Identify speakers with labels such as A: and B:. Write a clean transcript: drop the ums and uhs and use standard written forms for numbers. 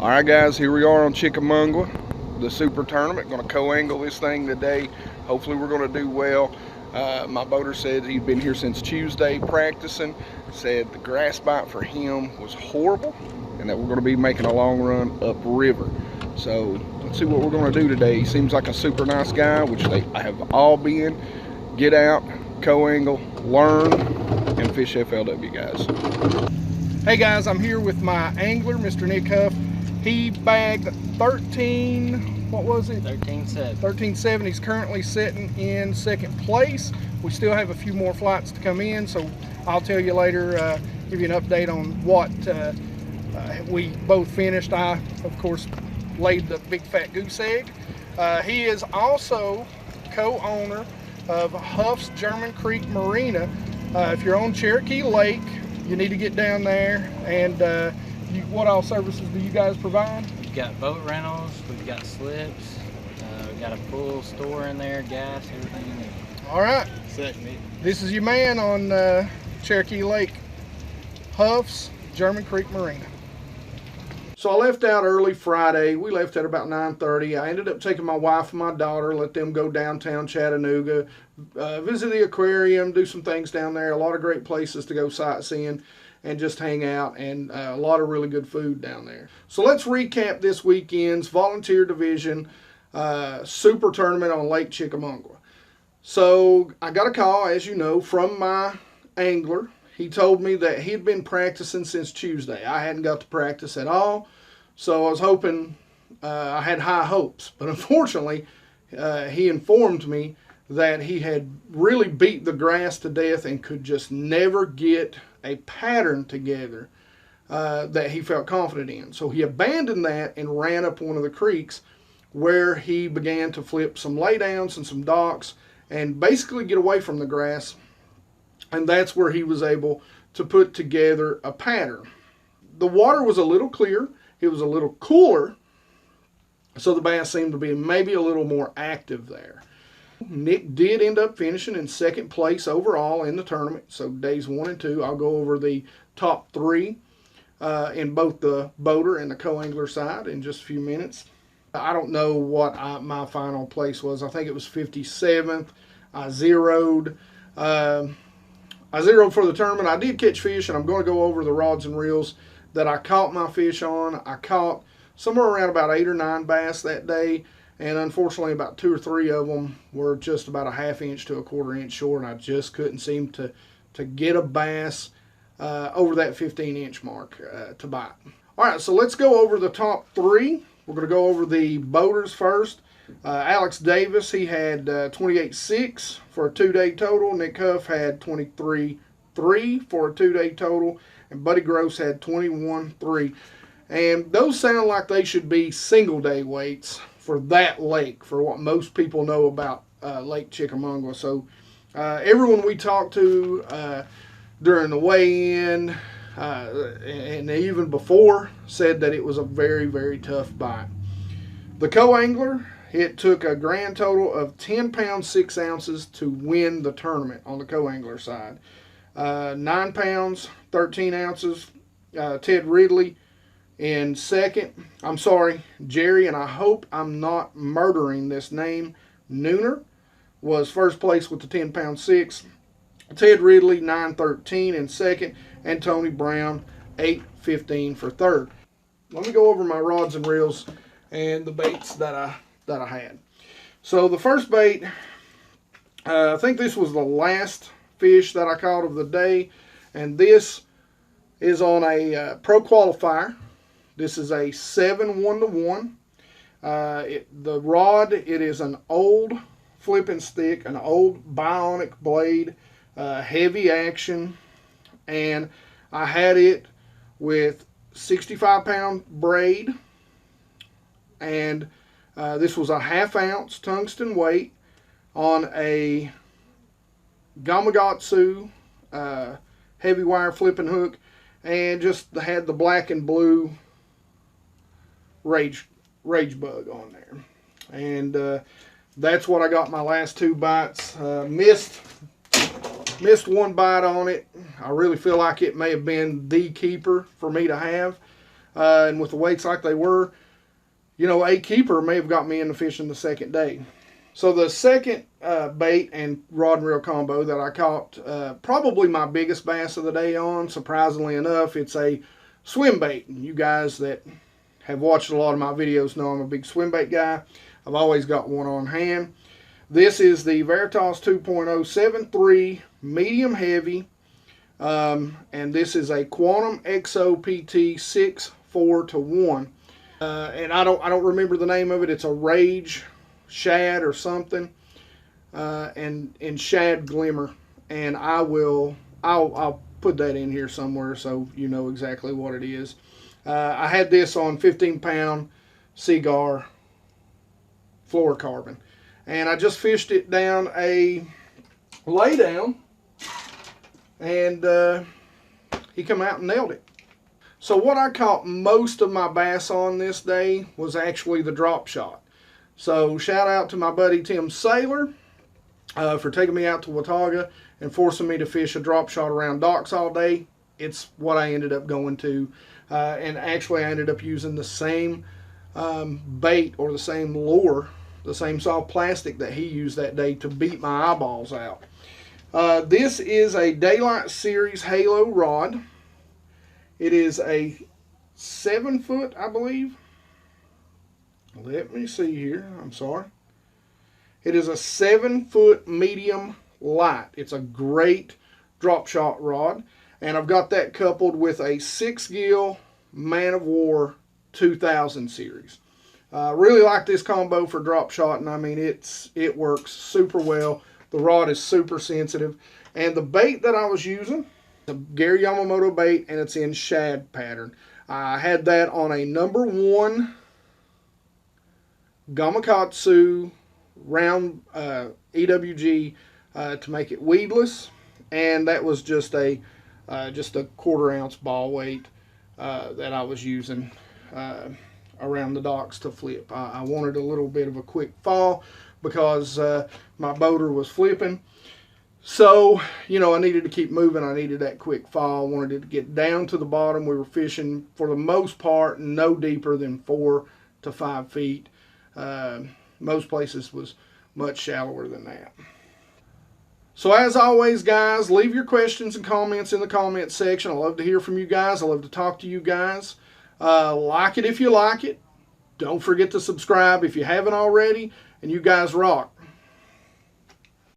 A: Alright guys, here we are on Chickamauga, the super tournament. Going to co-angle this thing today. Hopefully we're going to do well. My boater said he'd been here since Tuesday practicing. Said the grass bite for him was horrible and that we're going to be making a long run upriver. So let's see what we're going to do today. He seems like a super nice guy, which they have all been. Get out, co-angle, learn, and fish FLW, guys. Hey guys, I'm here with my angler, Mr. Nick Huff. He bagged 13, what was it?
B: 13.7.
A: 13.7. He's currently sitting in second place. We still have a few more flights to come in, so I'll tell you later, give you an update on what we both finished. I, of course, laid the big fat goose egg. He is also co-owner of Huff's German Creek Marina. If you're on Cherokee Lake, you need to get down there. And what all services do you guys provide?
B: We've got boat rentals, we've got slips, we've got a full store in there, gas, everything in there.
A: All right. This is your man on Cherokee Lake, Huff's German Creek Marina. So I left out early Friday. We left at about 9:30. I ended up taking my wife and my daughter, let them go downtown Chattanooga, visit the aquarium, do some things down there. A lot of great places to go sightseeing and just hang out, and a lot of really good food down there. So let's recap this weekend's Volunteer Division Super Tournament on Lake Chickamauga. So I got a call, as you know, from my angler. He told me that he'd been practicing since Tuesday. I hadn't got to practice at all, so I was hoping, I had high hopes. But unfortunately, he informed me that he had really beat the grass to death and could just never get a pattern together that he felt confident in. So he abandoned that and ran up one of the creeks where he began to flip some laydowns and some docks and basically get away from the grass. And that's where he was able to put together a pattern. The water was a little clear. It was a little cooler. So the bass seemed to be maybe a little more active there. Nick did end up finishing in second place overall in the tournament. So days 1 and 2, I'll go over the top 3 in both the boater and the co-angler side in just a few minutes. I don't know what my final place was. I think it was 57th. I zeroed for the tournament. I did catch fish, and I'm going to go over the rods and reels that I caught my fish on. I caught somewhere around about 8 or 9 bass that day. And unfortunately, about 2 or 3 of them were just about a ½ inch to a ¼ inch short. And I just couldn't seem to get a bass over that 15-inch mark to bite. All right, so let's go over the top 3. We're going to go over the boaters first. Alex Davis, he had 28.6 for a 2-day total. Nick Huff had 23.3 for a 2-day total. And Buddy Gross had 21.3. And those sound like they should be single-day weights for that lake, for what most people know about Lake Chickamauga. So everyone we talked to during the weigh-in and even before said that it was a very, very tough bite. The co-angler, it took a grand total of 10 pounds 6 ounces to win the tournament on the co-angler side. 9 pounds 13 ounces, Ted Ridley. In second, I'm sorry, Jerry, and I hope I'm not murdering this name, Nooner, was first place with the 10 pound 6. Ted Ridley, 9.13 in second, and Tony Brown, 8.15 for third. Let me go over my rods and reels and the baits that I had. So the first bait, I think this was the last fish that I caught of the day, and this is on a pro qualifier. This is a 7 1-to-1. The rod, it is an old flipping stick, an old bionic blade, heavy action, and I had it with 65-pound braid, and this was a ½ ounce tungsten weight on a Gamakatsu heavy wire flipping hook, and just had the black and blue rage bug on there. And that's what I got my last 2 bites. Missed 1 bite on it. I really feel like it may have been the keeper for me to have. And with the weights like they were, you know, a keeper may have got me into fishing the second day. So the second bait and rod and reel combo that I caught probably my biggest bass of the day on, surprisingly enough, it's a swim bait. And you guys that have watched a lot of my videos know I'm a big swim bait guy. I've always got one on hand. This is the Veritas 2.073 medium heavy, and this is a Quantum XOPT 6-4-1. And I don't remember the name of it. It's a Rage Shad or something, and Shad Glimmer. And I'll put that in here somewhere so you know exactly what it is. I had this on 15-pound Cigar fluorocarbon, and I just fished it down a laydown, and he come out and nailed it. So what I caught most of my bass on this day was actually the drop shot. So shout out to my buddy Tim Saylor for taking me out to Watauga and forcing me to fish a drop shot around docks all day. It's what I ended up going to. And actually I ended up using the same bait or the same lure, the same soft plastic that he used that day to beat my eyeballs out. This is a Daylight Series Halo rod. It is a 7-foot, I believe. Let me see here. I'm sorry. It is a 7-foot medium light. It's a great drop shot rod. And I've got that coupled with a 6-gill Man of War 2000 series. Really like this combo for drop shot, and I mean it works super well. The rod is super sensitive, and the bait that I was using, the Gary Yamamoto bait, and it's in shad pattern. I had that on a number 1 Gamakatsu round EWG to make it weedless, and that was just a 1/4 ounce ball weight that I was using around the docks to flip. I wanted a little bit of a quick fall because my boater was flipping. So, you know, I needed to keep moving. I needed that quick fall. I wanted it to get down to the bottom. We were fishing, for the most part, no deeper than 4 to 5 feet. Most places was much shallower than that. So as always, guys, leave your questions and comments in the comment section. I love to hear from you guys. I love to talk to you guys. Like it if you like it. Don't forget to subscribe if you haven't already. And you guys rock.